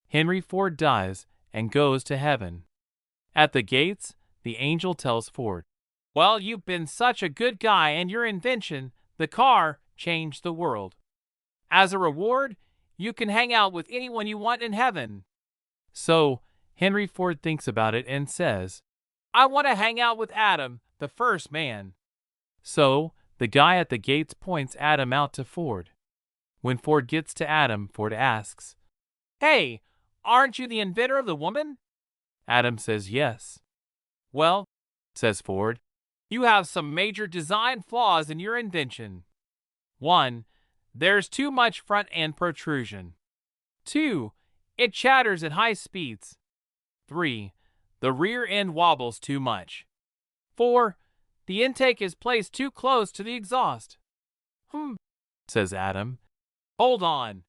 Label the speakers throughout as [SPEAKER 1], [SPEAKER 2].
[SPEAKER 1] Henry Ford dies and goes to heaven. At the gates, the angel tells Ford, "Well, you've been such a good guy and your invention, the car, changed the world. As a reward, you can hang out with anyone you want in heaven." So, Henry Ford thinks about it and says, "I want to hang out with Adam, the first man." So, the guy at the gates points Adam out to Ford. When Ford gets to Adam, Ford asks, "Hey, aren't you the inventor of the woman?" Adam says yes. "Well," says Ford, "you have some major design flaws in your invention. 1. There's too much front end protrusion. 2. It chatters at high speeds. 3. The rear end wobbles too much. 4. The intake is placed too close to the exhaust." Says Adam. "Hold on."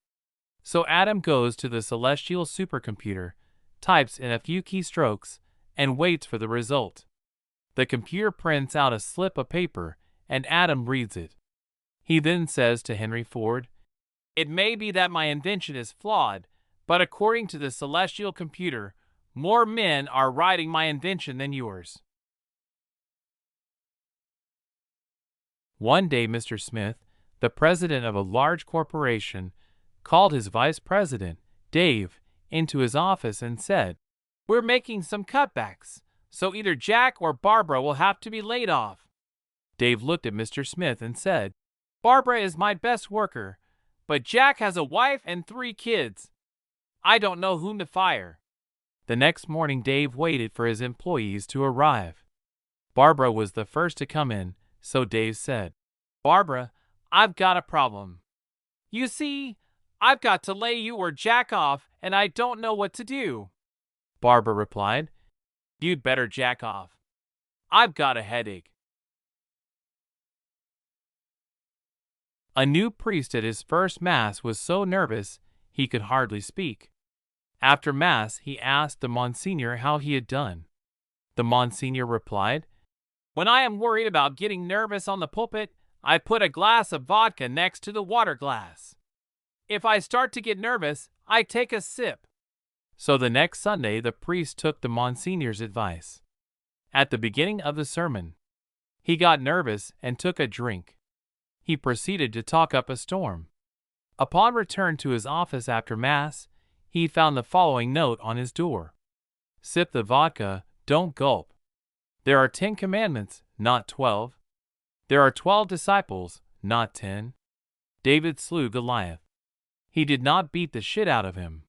[SPEAKER 1] So Adam goes to the celestial supercomputer, types in a few keystrokes, and waits for the result. The computer prints out a slip of paper, and Adam reads it. He then says to Henry Ford, "It may be that my invention is flawed, but according to the celestial computer, more men are writing my invention than yours." One day, Mr. Smith, the president of a large corporation, called his vice president, Dave, into his office and said, "We're making some cutbacks, so either Jack or Barbara will have to be laid off." Dave looked at Mr. Smith and said, "Barbara is my best worker, but Jack has a wife and 3 kids. I don't know whom to fire." The next morning, Dave waited for his employees to arrive. Barbara was the first to come in, so Dave said, "Barbara, I've got a problem. You see, I've got to lay you or Jack off, and I don't know what to do." Barbara replied, "You'd better jack off. I've got a headache." A new priest at his first Mass was so nervous he could hardly speak. After Mass, he asked the Monsignor how he had done. The Monsignor replied, "When I am worried about getting nervous on the pulpit, I put a glass of vodka next to the water glass. If I start to get nervous, I take a sip." So the next Sunday, the priest took the Monsignor's advice. At the beginning of the sermon, he got nervous and took a drink. He proceeded to talk up a storm. Upon return to his office after Mass, he found the following note on his door: "Sip the vodka, don't gulp. There are 10 commandments, not 12. There are 12 disciples, not 10. David slew Goliath. He did not beat the shit out of him.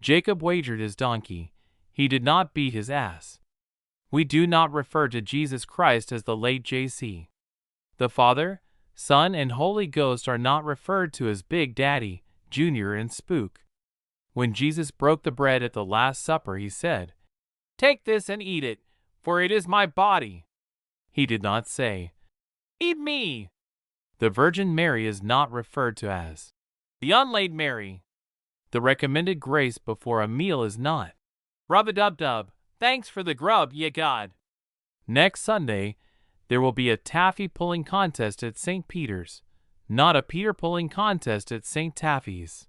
[SPEAKER 1] Jacob wagered his donkey. He did not beat his ass." We do not refer to Jesus Christ as the late J.C. The Father, Son, and Holy Ghost are not referred to as Big Daddy, Junior, and Spook. When Jesus broke the bread at the Last Supper, he said, "Take this and eat it, for it is my body." He did not say, "Eat me." The Virgin Mary is not referred to as the Unlaid Mary. The recommended grace before a meal is not, "Rub-a-dub-dub, thanks for the grub, ye God." Next Sunday, there will be a taffy pulling contest at St. Peter's, not a Peter pulling contest at St. Taffy's.